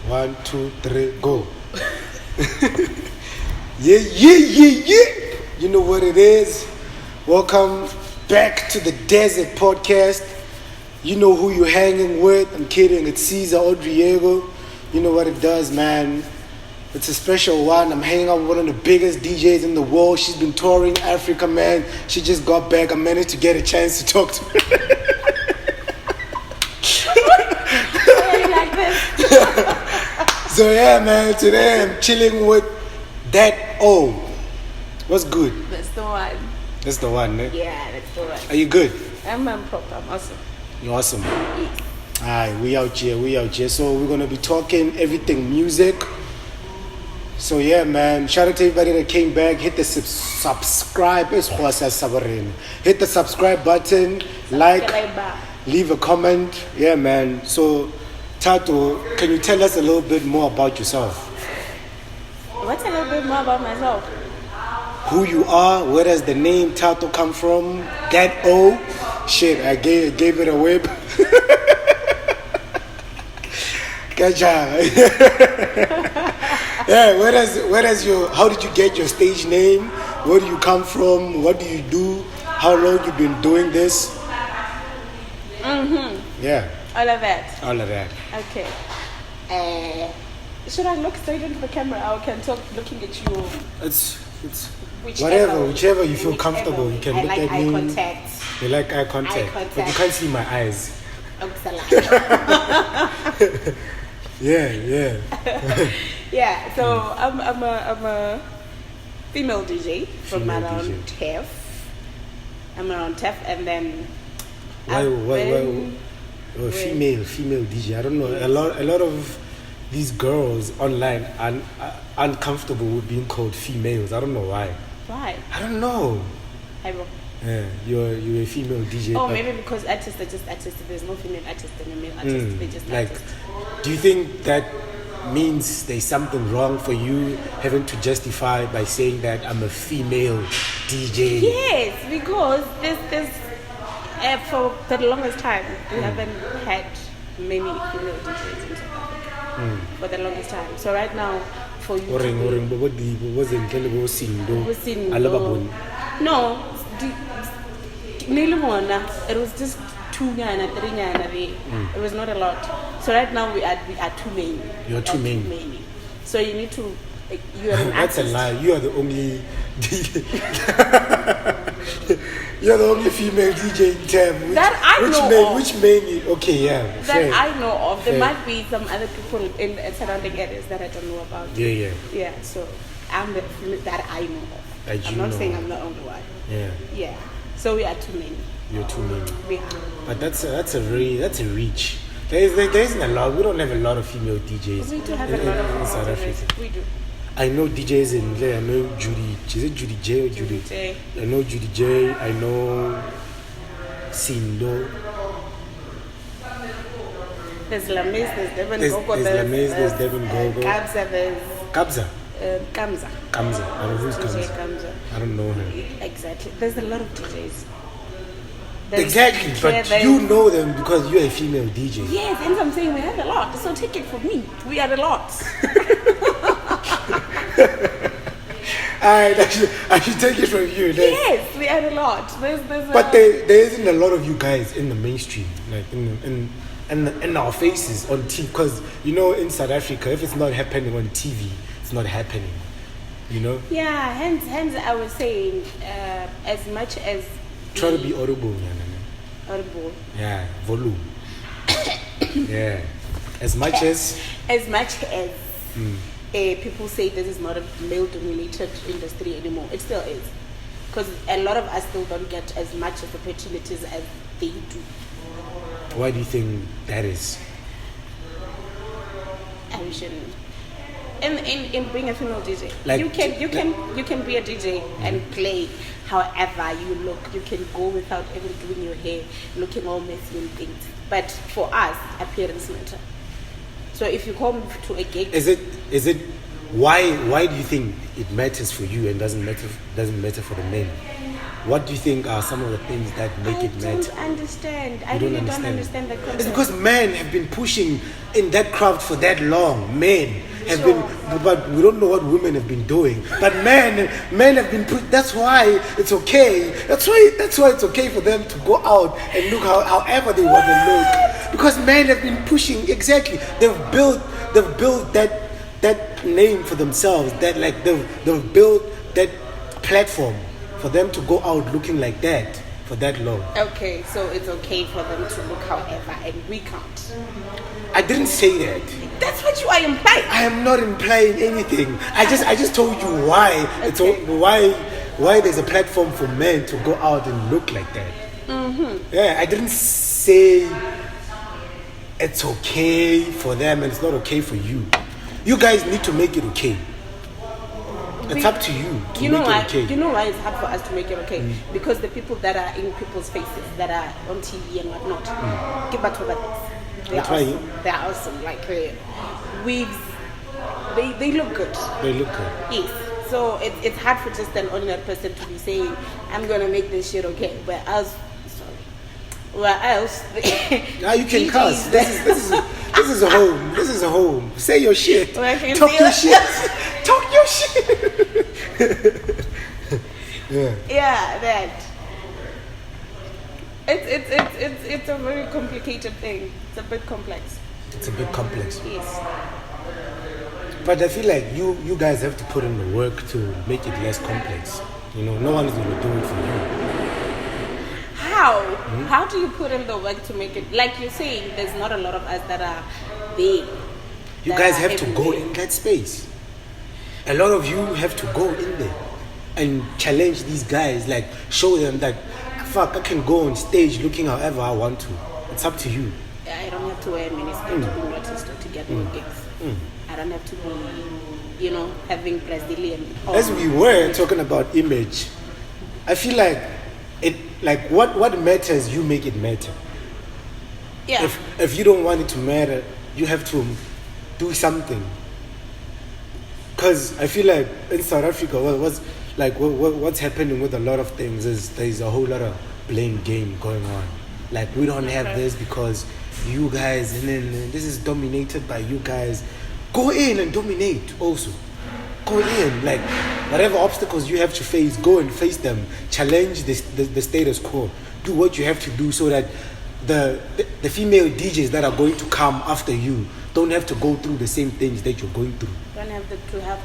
1, 2, 3, go. Yeah. You know what it is. Welcome back to the Desrt podcast. You know who you're hanging with. I'm kidding. It's Cesar Odriego. You know what it does, man. It's a special one. I'm hanging out with one of the biggest DJs in the world. She's been touring Africa, man. She just got back. I managed to get a chance to talk to her. So yeah, man, today I'm chilling with that O. What's good? That's the one. That's the one, eh? Yeah, that's the one. Are you good? I'm proper. I'm awesome. You're awesome. Yes. Alright, we out here. So we're gonna be talking everything music. So yeah, man, shout out to everybody that came back. Hit the subscribe. Hit the subscribe button. Like, leave a comment. Yeah, man. So Tato, can you tell us a little bit more about yourself? What's a little bit more about myself? Who you are, where does the name Tato come from? That O, shit, I gave it away. Good job. Yeah, where does your, how did you get your stage name? Where do you come from? What do you do? How long you been doing this? Yeah. All of that. Okay. Should I look straight into the camera or can talk looking at you? It's whichever you feel comfortable. You can look at me. Contact. You like eye contact, but you can't see my eyes. Yeah. Yeah. So I'm a female DJ from around TEF. I'm around TEF, and then why female DJ? I don't know. A lot of these girls online are uncomfortable with being called females. I don't know why. Why? I don't know. Yeah, you're a female DJ. Oh, maybe because artists are just artists. There's no female artist and a male artist. They just like. artists. Do you think that means there's something wrong for you having to justify by saying that I'm a female DJ? Yes, because there's for the longest time we haven't had many female DJs in South Africa. For the longest time. So right now, for you no, it was just 2 nyana, 3 nyana there. It was not a lot. So right now we are too many. You're too many. So you need to, you are an That's artist. a lie. You are the only DJ. You're the only female DJ in town. That I know of. Which mainly, okay, yeah. That fair. I know of. There Fair. might be some other people in surrounding areas that I don't know about. Yeah. Yeah, so I'm the that I know of. That I'm you not know saying of. I'm the only one. Yeah. So we are too many. You're too many. We are. But that's a reach. There isn't a lot. We don't have a lot of female DJs We do have a in lot of South DJs. Africa. We do. I know DJs in there. I know Judy. Is it Judy J or Judy? J. I know Judy J. I know Sindo. There's Lamis, there's Devon There's Gogo, Lamis, there's Devon Gogo. Kabza, there's Kabza. Kamza. Kamza. I don't know who's DJ Kamza. Kamza. I don't know her. Exactly. There's a lot of DJs. Exactly, but you know them because you're a female DJ. Yes, and I'm saying we have a lot. So take it from me. We are a lot. Alright, I should take it from you. Yes, we are a lot. But there isn't a lot of you guys in the mainstream, like in our faces on TV. Because you know, in South Africa, if it's not happening on TV, it's not happening. You know. Yeah. Hence, I was saying, as much as try to be audible, audible. Yeah, volume. Yeah, as much as people say this is not a male-dominated industry anymore, it still is, because a lot of us still don't get as much of opportunities as they do. Why do you think that is? In being a female DJ, like, you can be a DJ and play however you look. You can go without even doing your hair, looking all messy and things. But for us, appearance matter. So if you come to a gig, is it why do you think it matters for you and doesn't matter for the men? what do you think are some of the things that make it matter? I don't understand. I You really don't understand the concept. It's because men have been pushing in that craft for that long. Men have been, but we don't know what women have been doing. But men have been that's why it's okay. That's why it's okay for them to go out and look however they want to look. Because men have been pushing, exactly. They've built that name for themselves. That like they've built that platform for them to go out looking like that for that long. Okay, so it's okay for them to look however, and we can't. I didn't say that. That's what you are implying. I am not implying anything. I just told you why. Okay. Why there's a platform for men to go out and look like that. Mm-hmm. Yeah, I didn't say it's okay for them and it's not okay for you. You guys need to make it okay. It's up to you to make it okay. You know why it's hard for us to make it okay? Because the people that are in people's faces, that are on TV and whatnot, give back over this. They're awesome. Like wigs, they look good. They look good. Yes. So it's hard for just an ordinary person to be saying, I'm gonna make this shit okay. Where else? Now you can cuss. This is a home. This is a home. Say your shit. Talk your shit. Talk your shit. Yeah, that. It's a very complicated thing. It's a bit complex. It's a bit complex. Yes. But I feel like you guys have to put in the work to make it less complex. You know, no one is going to do it for you. How? How do you put in the work to make it? Like you're saying, there's not a lot of us that are there. You guys have to go in that space. A lot of you have to go in there and challenge these guys. Like, show them that, fuck, I can go on stage looking however I want to. It's up to you. I don't have to wear a miniskirt to be noticed or to get more gigs. I don't have to be, having Brazilian. As we were talking about image, I feel like what matters, you make it matter. Yeah. If you don't want it to matter, you have to do something. Because I feel like in South Africa, what's happening with a lot of things is there's a whole lot of blame game going on. Like, we don't have this because you guys, and then this is dominated by you guys. Go in and dominate also. Go in, like, whatever obstacles you have to face, go and face them. Challenge the status quo. Do what you have to do so that the female DJs that are going to come after you don't have to go through the same things that you're going through. Don't have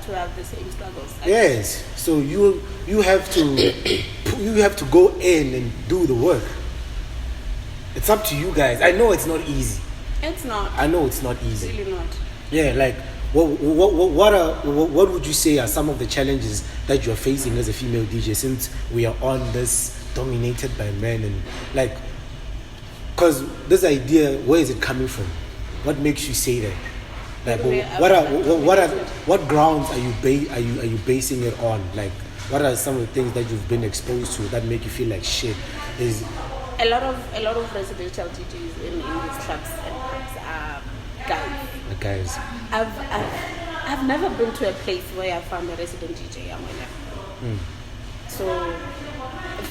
to have the same struggles. Yes. So you have to go in and do the work. It's up to you guys. I know it's not easy. It's not. I know it's not easy. It's really not. Yeah, like what would you say are some of the challenges that you're facing as a female DJ, since we are on this dominated by men, and like, because this idea, where is it coming from? What makes you say that? Like, what grounds are you basing it on? Like, what are some of the things that you've been exposed to that make you feel like shit? Is a lot of residential DJs in these clubs and pubs are guys. Guys. I've never been to a place where I found a resident DJ. So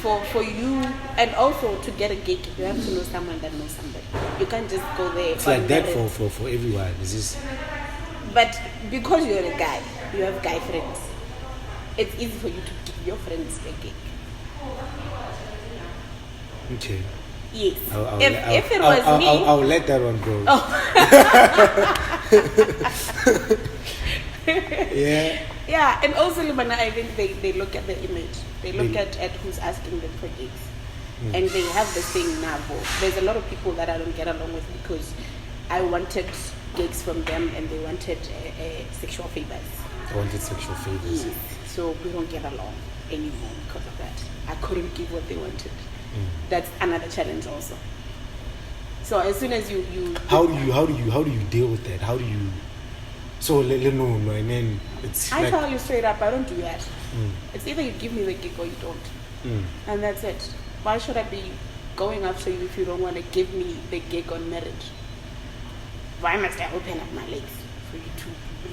for you, and also to get a gig, you have to know someone that knows somebody. You can't just go there. It's like that for everyone. Is this? But because you're a guy, you have guy friends. It's easy for you to give your friends a gig. Okay. Yes. If it was me, I'll let that one go. Oh. Yeah. Yeah, and also, Lumana, I think they look at the image. They look at who's asking them for gigs. And they have this thing now. There's a lot of people that I don't get along with because I wanted gigs from them and they wanted sexual favors. I wanted sexual favors. Yes. So we don't get along anymore because of that. I couldn't give what they wanted. That's another challenge also. So as soon as you how do you deal with that? How do you? So let know, and then it's. I tell you straight up, I don't do that. It's either you give me the gig or you don't, and that's it. Why should I be going after you if you don't want to give me the gig on merit? Why must I open up my legs for you to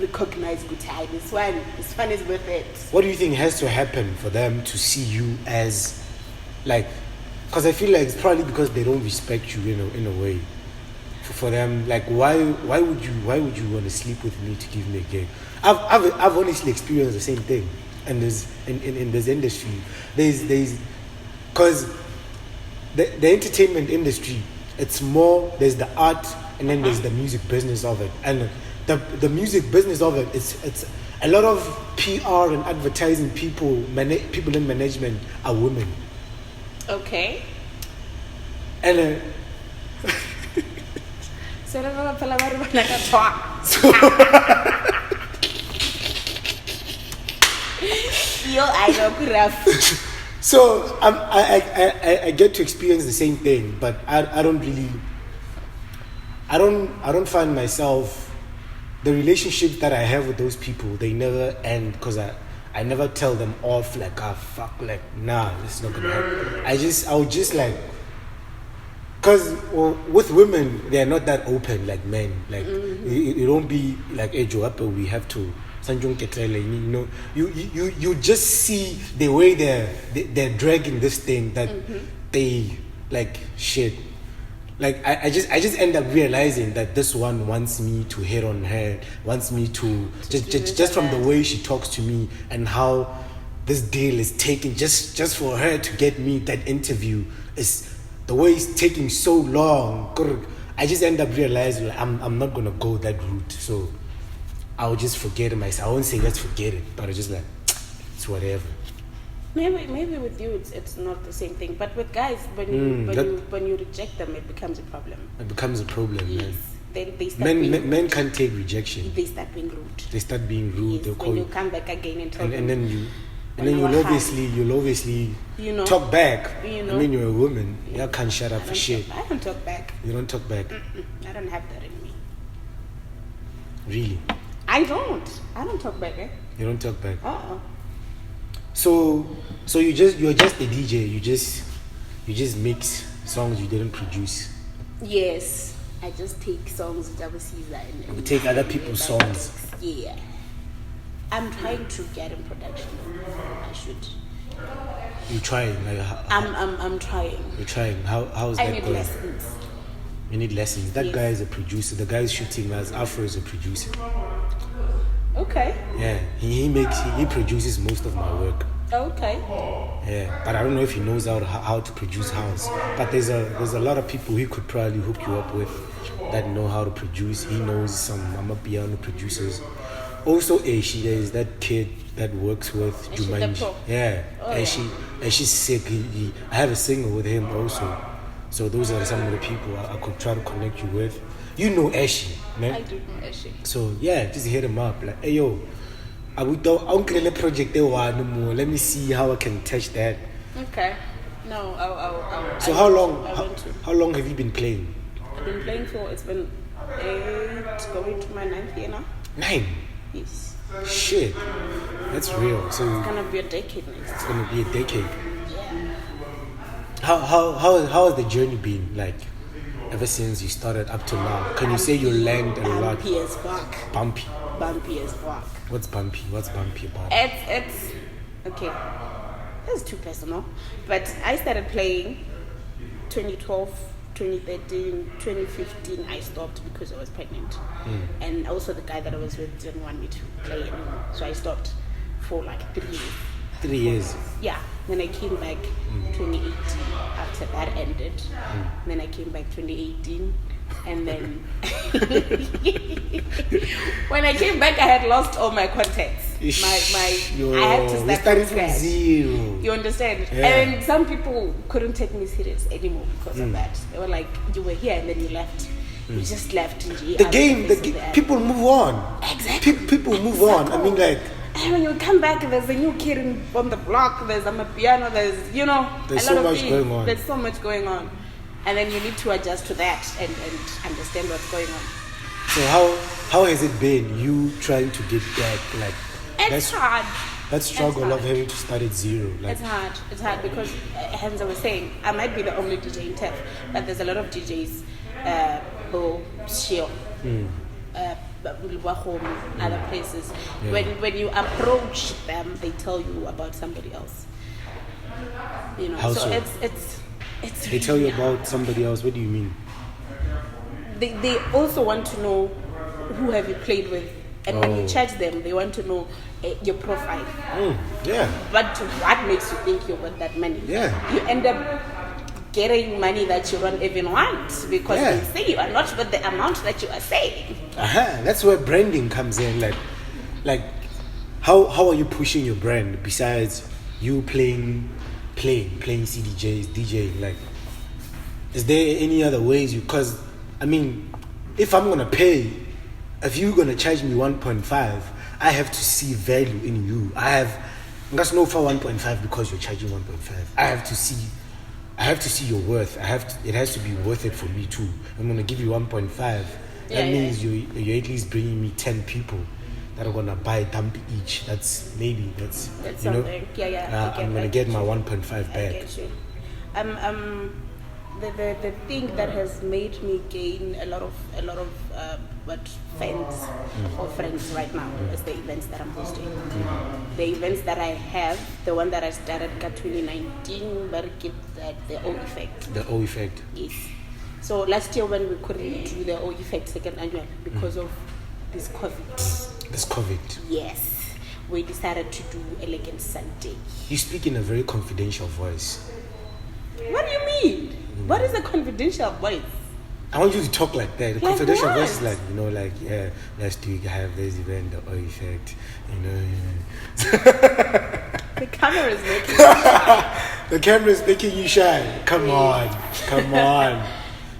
recognize good time? This one is worth it. What do you think has to happen for them to see you as Like, because I feel like it's probably because they don't respect you in a way. For them, like, why would you want to sleep with me to give me a gig? I've honestly experienced the same thing, and there's in this industry, there's because the entertainment industry, it's more, there's the art and then there's the music business of it, and the music business of it, it's a lot of PR and advertising people in management are women. Okay. And So yo, I know rough. So I get to experience the same thing, but I don't find myself, the relationships that I have with those people, they never end, because I never tell them off like, fuck, like, nah, it's not gonna happen. I would just like, because with women, they're not that open like men. Like, it don't be like, hey, Joe, we have to, you just see the way they're dragging this thing, that they, like, shit. Like, I just end up realizing that this one wants me to hit on her, wants me to just from the way she talks to me and how this deal is taking, just for her to get me that interview, is the way it's taking so long. I just end up realizing, like, I'm not gonna go that route, so I'll just forget it myself. I won't say let's forget it, but I just like, it's whatever. Maybe with you it's not the same thing, but with guys, when you reject them, it becomes a problem. It becomes a problem, yes. Man. Then they start Men can't take rejection. They start being rude. Yes, they'll call you come back again and talk. And then you'll obviously talk back. I mean, you're a woman. You can't shut up for shit. I don't talk back. You don't talk back. I don't have that in me. Really? I don't talk back. You don't talk back. So you're just a DJ. You just mix songs you didn't produce. Yes, I just take songs overseas and you take other people's songs. Yeah, I'm trying to get in production. I should. You're trying. Like, I'm trying. You're trying. How's that going? I need lessons. You need lessons. That yes. guy is a producer. The guy is shooting as Afro is a producer. Okay. Yeah, he produces most of my work. Okay. Yeah, but I don't know if he knows how to produce house. But there's a lot of people he could probably hook you up with that know how to produce. He knows some piano producers. Also, Aishi, there is that kid that works with Jumanji. Yeah, oh, Aishi's sick. I have a single with him also. So those are some of the people I could try to connect you with. You know Aishi, man. I do know Aishi. So yeah, just hit him up. Like, hey yo, I'll create a project there no more. Let me see how I can touch that. Okay. No, I'll So how long have you been playing? I've been playing it's been 8, going to my 9th year now. 9? Yes. Shit. That's real. So it's gonna be a decade next. It's gonna be a decade. Yeah. How has the journey been like ever since you started up to now? Can you say you learned a lot? Bumpy as fuck. Bumpy as fuck. What's bumpy? What's bumpy about it? It's okay. This is too personal. But I started playing 2012, 2013, 2015. I stopped because I was pregnant. And also the guy that I was with didn't want me to play anymore. So I stopped for like 3 years. 3 years? Yeah. Then I came back 2018 after that ended. Then I came back 2018. And then when I came back, I had lost all my contacts. I had to start from zero. You understand? Yeah. And some people couldn't take me serious anymore because of that. They were like, you were here and then you left. You just left. People move on. Exactly. People move on. I mean, like. And when you come back, there's a new kid on the block. There's a piano. There's there's a lot so of much things. going on. There's so much going on. And then you need to adjust to that and understand what's going on. So how has it been, you trying to get back? Like, it's hard. That struggle of having to start at zero. Like, it's hard because, as I was saying, I might be the only DJ in Tef, but there's a lot of DJs who share other places. Yeah. When you approach them, they tell you about somebody else. You know, How so so? it's They tell you really about somebody else. What do you mean? They also want to know who have you played with, and when you charge them, they want to know your profile. Yeah. But what makes you think you're worth that money? Yeah. You end up getting money that you don't even want because they say you are not worth the amount that you are saying. That's where branding comes in. Like, how are you pushing your brand besides you playing CDJs, DJing? Like, is there any other ways you? Because I mean, if I'm gonna pay, if you're gonna charge me 1.5, I have to see value in you. That's no for 1.5 because you're charging 1.5. I have to see your worth. It has to be worth it for me too. I'm gonna give you 1.5. That means you're at least bringing me 10 people that are gonna buy a dump each. That's you know. Something. I'm gonna get my 1.5 back. I get you. The thing that has made me gain a lot of fans or friends right now is the events that I'm hosting. The events that I have, the one that I started in 2019, but give that the O effect. The O effect. Yes. So last year when we couldn't do the O effect second annual because of this COVID. Yes. We decided to do Elegant Sunday. You speak in a very confidential voice. What do you mean? What is a confidential voice? I want you to talk like that. The like confidential what? voice is like, last week I have this event, the O effect, The camera is making The camera is making you shy. Come on.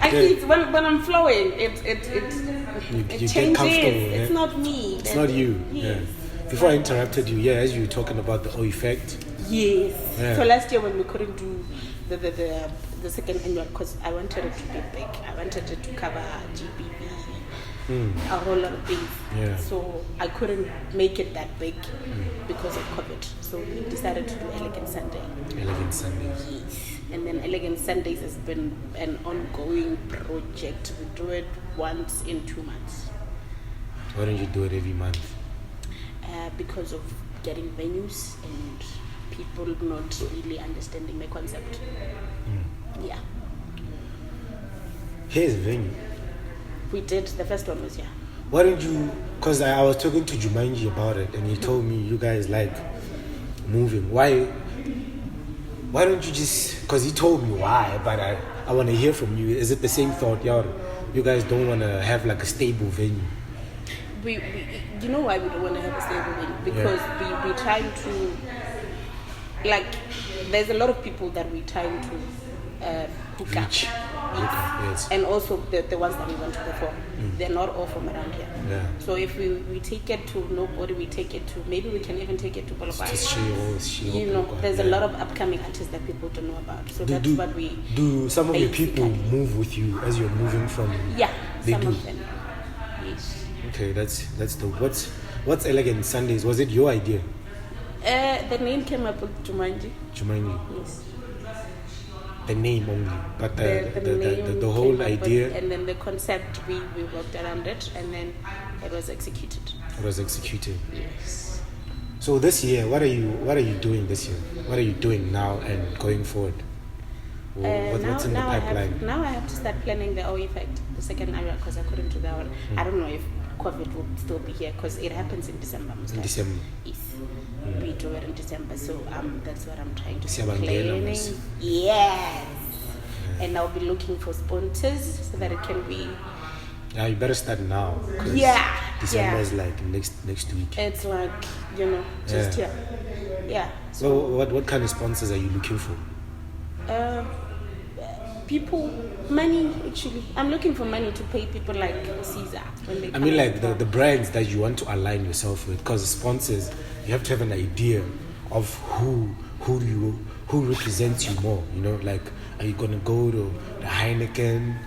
Actually, when I'm flowing, it you changes. get comfortable. It's not me. It's not you. Yes. Yeah. Before I interrupted you, as you were talking about the O effect. Yes. Yeah. So last year when we couldn't do the second annual, because I wanted it to be big. I wanted it to cover GBV, a whole lot of things. Yeah. So I couldn't make it that big because of COVID. So we decided to do Elegant Sunday. Elegant Sundays. Yes. And then Elegant Sundays has been an ongoing project. We do it once in 2 months. Why don't you do it every month? Because of getting venues and people not really understanding the concept. Yeah. Here's a venue. We did. The first one was here. Why don't you, because I was talking to Jumanji about it and he told me you guys like moving. Why don't you just, because he told me why, but I want to hear from you. Is it the same thought, you guys don't want to have like a stable venue? We you know why we don't want to have a stable venue? Because we're trying to, like, there's a lot of people that we're trying to hook up. Yes. And also the ones that we want to perform. They're not all from around here. Yeah. So if we take it to nobody, we take it to, maybe we can even take it to Bologna. There's a lot of upcoming artists that people don't know about. So that's what we... Do some of your people move with you as you're moving from... Yeah, they some do. of them. Yes. Okay, that's dope. What's Elegant Sundays? Was it your idea? The name came up with Jumanji. Jumanji. Yes. The name only, but the the whole idea. And then the concept, we worked around it, and then it was executed. It was executed. Yes. So this year, what are you doing this year? What are you doing now and going forward? What's in the pipeline? Now I have to start planning the O effect, the second area, because I couldn't do that one. I don't know if COVID will still be here because it happens in December. In December. Yes. We do it in December, so that's what I'm trying to Siyabangena, planning. mos. Yes. And I'll be looking for sponsors so that it can be. Yeah, you better start now. December is like next week. It's like, just here. Yeah. So what kind of sponsors are you looking for? People, money actually. I'm looking for money to pay people like Caesar when they come. I mean, like the brands that you want to align yourself with, because sponsors, you have to have an idea of who represents you more. Like, are you gonna go to the Heineken?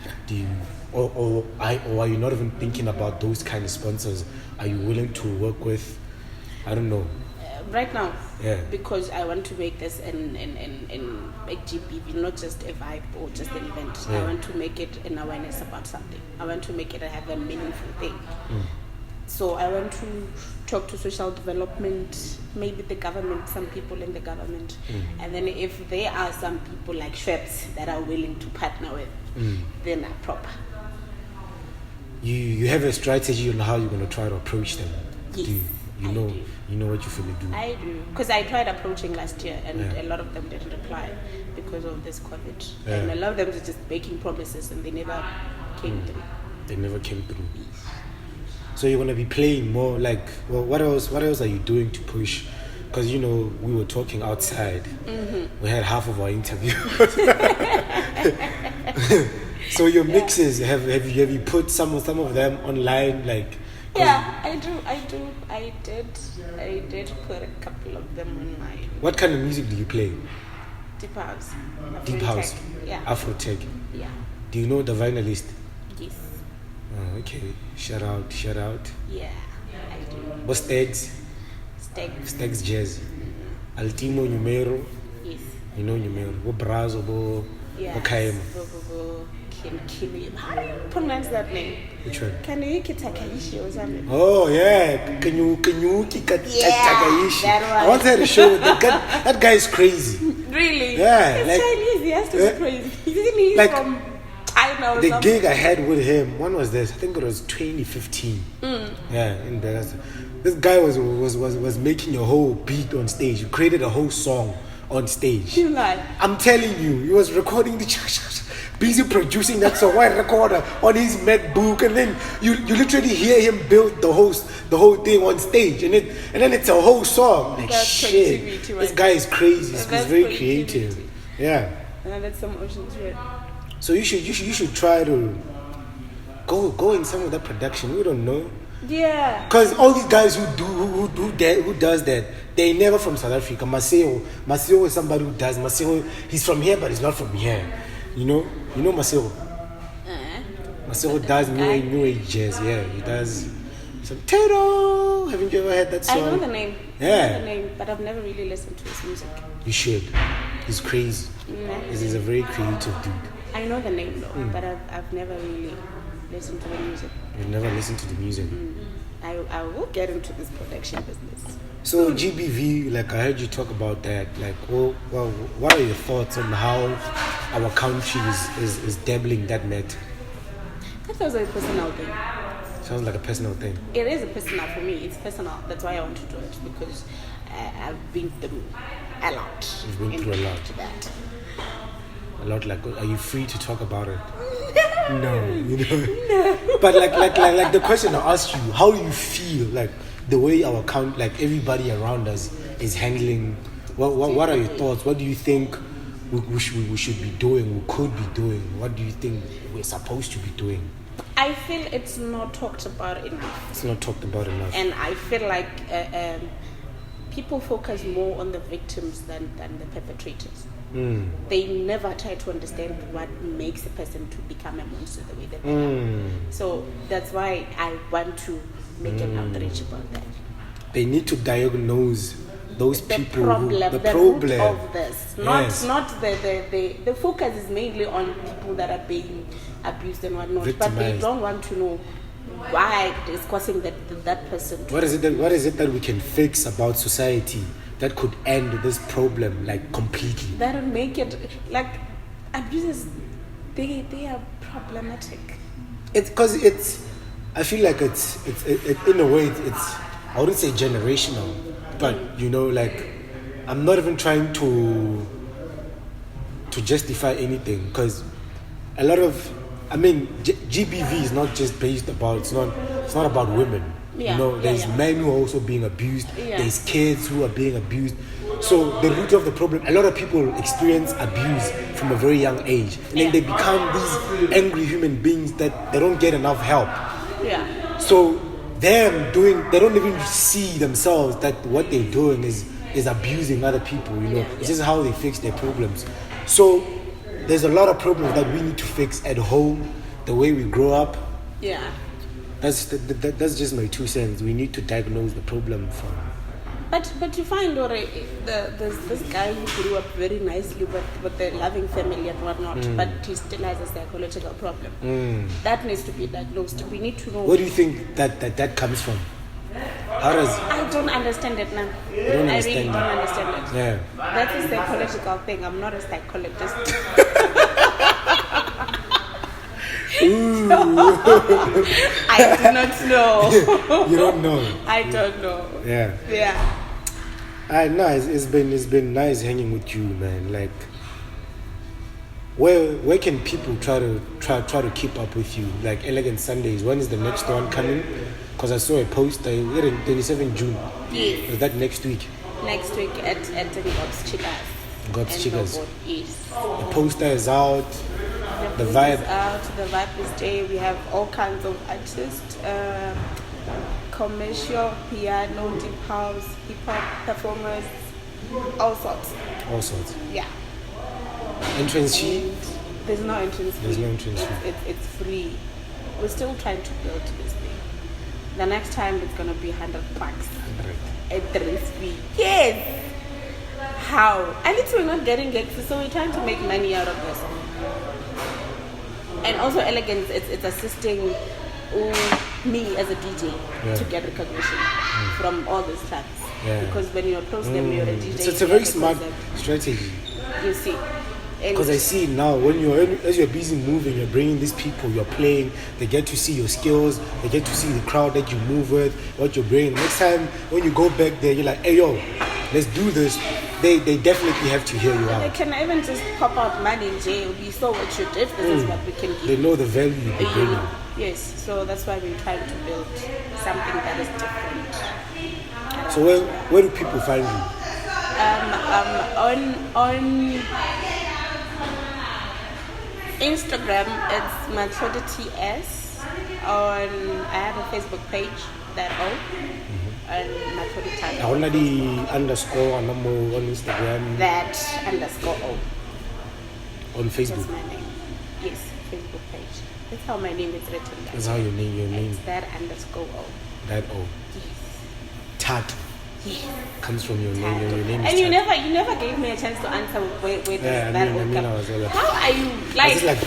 Or are you not even thinking about those kind of sponsors? Are you willing to work with? I don't know. Right now, because I want to make this in a GBV, not just a vibe or just an event. I want to make it an awareness about something. I want to make it have a meaningful thing. So I want to talk to social development, maybe the government, some people in the government. And then if there are some people like Schweppes that are willing to partner with, then are proper. You have a strategy on how you're going to try to approach them. Yes, You know what you feel do. I do. Because I tried approaching last year and a lot of them didn't apply because of this COVID. And a lot of them were just making promises and they never came through. They never came through. So you're gonna be playing more like, well, what else are you doing to push? Because we were talking outside. We had half of our interview. So your mixes, have you put some of them online? Like, yeah, I do. I did put a couple of them online. What kind of music do you play? Deep house. Deep house. Yeah. Afro tech. Yeah. Do you know the vinylist? Yes. Oh, okay. Shout out. Yeah, I do. What Stags? Stags Jazz. Altimo Numero. Yes. You know Numero. What Brazo, Bo Kaimo. How do you pronounce that name? Which one? Kanuyuki Takaishi or something. Oh yeah, Kanyuki Takaishi. That one. I want to show that guy is crazy. Really? Yeah, He's like, Chinese. He has to be crazy. He's like, from China or the something. gig I had with him, when was this? I think it was 2015. Yeah, in Desrt. This guy was making a whole beat on stage. He created a whole song on stage. You lie. I'm telling you, he was recording busy producing that song, white recorder on his MacBook, and then you literally hear him build the whole thing on stage, and then it's a whole song. Like, That's shit, creativity, this right? guy is crazy. He's That's very creativity. creative. Yeah. And that's some oceans red. So you should try to go in some of that production. We don't know. Yeah. Because all these guys who does that, they never from South Africa. Maseo is somebody who does. Maseo, he's from here, but he's not from here. You know Maseo. Maseo does new age jazz. Yeah, he does some Tato. Haven't you ever heard that song? I know the name. Yeah. I know the name, but I've never really listened to his music. You should. He's crazy. He's a very creative dude. I know the name though, but I've never really listened to the music. You've never listened to the music. I will get into this production business. So GBV, like I heard you talk about that. Like, well, what are your thoughts on how our country is dabbling that net? That was a personal thing. Sounds like a personal thing. It is a personal for me. It's personal. That's why I want to do it because I've been through a lot. You've been through a lot. To that. A lot. Like, are you free to talk about it? No. No. But like the question I asked you, how do you feel like the way our like everybody around us is handling? What are your thoughts? What do you think we should be doing? We could be doing? What do you think we're supposed to be doing? I feel it's not talked about enough. It's not talked about enough. And I feel like people focus more on the victims than the perpetrators. They never try to understand what makes a person to become a monster the way that they are. So that's why I want to make an outreach about that. They need to diagnose those people the problem root of this. Yes. Not the focus is mainly on people that are being abused and whatnot. Victimized. But they don't want to know why it's causing that person to. What is it that we can fix about society that could end this problem like completely? That would make it like abusers. They are problematic. It's because I feel like it's in a way it's I wouldn't say generational, but like I'm not even trying to justify anything because a lot of GBV is not just based about it's not about women. There's men who are also being abused. There's kids who are being abused. So the root of the problem, a lot of people experience abuse from a very young age, and then they become these angry human beings that they don't get enough help. Yeah. So they don't even see themselves that what they're doing is abusing other people. It's just how they fix their problems. So there's a lot of problems that we need to fix at home, the way we grow up. Yeah. That's just my 2 cents. We need to diagnose the problem But you find there's this guy who grew up very nicely with a loving family and whatnot, but he still has a psychological problem. That needs to be diagnosed. We need to know. Where do you think that comes from? How does... I don't understand it now. You don't I understand really it? don't understand it. Yeah. That's a psychological thing. I'm not a psychologist. I do not know. You don't know? I don't know. Yeah. Yeah. I know it's been nice hanging with you, man. Like, where can people try to keep up with you? Like Elegant Sundays. When is the next one coming? Because I saw a post. I read it 27 June. Yes. Is that next week? Next week at God's Chicas. God's Chicas. Yes. The poster is out. The food vibe is out. The vibe is there. We have all kinds of artists. Commercial, piano, deep house, hip hop performers, all sorts. all sorts. Yeah. Entrance fee? And there's no entrance fee. There's no entrance fee. It's free. We're still trying to build this thing. The next time it's gonna be 100 bucks. 100. Entrance fee. Yes. How? At least we're not getting gigs, so we're trying to make money out of this. And also Elegance, it's assisting me as a DJ to get recognition from all these tracks. Yeah. Because when you approach them, you're a DJ. So it's a very you have smart concept. strategy. You see. Because I see now, as you're busy moving, you're bringing these people, you're playing, they get to see your skills, they get to see the crowd that you move with, what you're bringing. Next time, when you go back there, you're like, hey, yo, let's do this. They definitely have to hear you They out. can even just pop out money in jail. We saw what you did. This is what we can give. They know the value you bring. Yes, so that's why we're trying to build something that is different. So where do people find you? On Instagram, it's Maturity.s. I have a Facebook page, that all. And Maturity. I already underscore on Instagram, That underscore O. on That's Facebook. my name. Yes, Facebook page. That's how my name is written. That's how your name. It's that underscore O. That O. Yes. Tat Yes. comes from your name. Your name is And you Tat. never gave me a chance to answer where does Yeah, that I O mean, come. I was like, How are you I was like? just like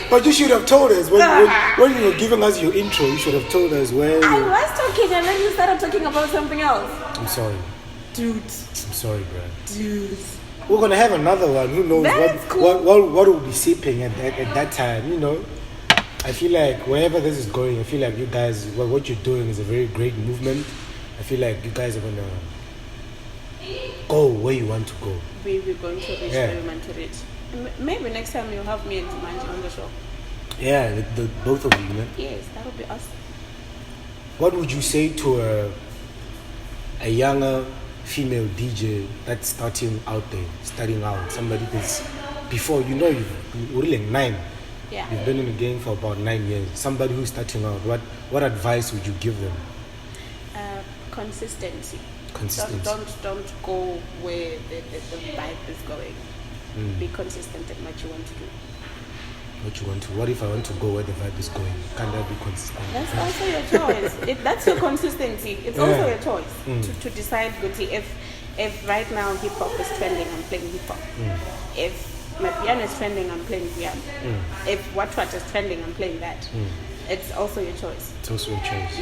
but you should have told us when you were giving us your intro. You should have told us where. I was talking and then you started talking about something else. I'm sorry. Dude. I'm sorry, bro. Dude. We're gonna have another one. Who knows That's cool. what will be sipping at that time? You know. I feel like wherever this is going, I feel like you guys, what you're doing is a very great movement. I feel like you guys are gonna go where you want to go. We're going to reach where we want to reach. Maybe next time you'll have me and Jumanji on the show. Yeah, the both of you, man. Yes, that would be awesome. What would you say to a younger female DJ that's starting out? Somebody that's before you're really 9. Yeah. You've been in the game for about 9 years. Somebody who's starting out, what advice would you give them? Consistency. Consistency. Don't go where the vibe is going. Be consistent in what you want to do. What if I want to go where the vibe is going? Can that be consistent? That's also your choice. That's your consistency. It's also your choice to decide. If right now hip hop is trending, I'm playing hip hop. If my piano is trending, I'm playing piano. If what is trending, I'm playing that. It's also your choice. It's also a choice.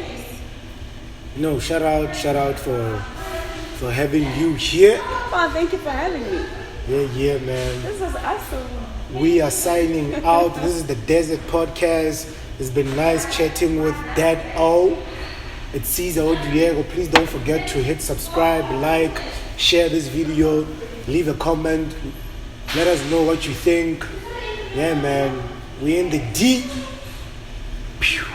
No, shout out for having you here. Oh, thank you for having me. Yeah, man. This is awesome. We are signing out. This is the Desrt Podcast. It's been nice chatting with Dad O. It's Cesar Odriego. Please don't forget to hit subscribe, like, share this video, leave a comment. Let us know what you think. Yeah, man. We in the D. Pew.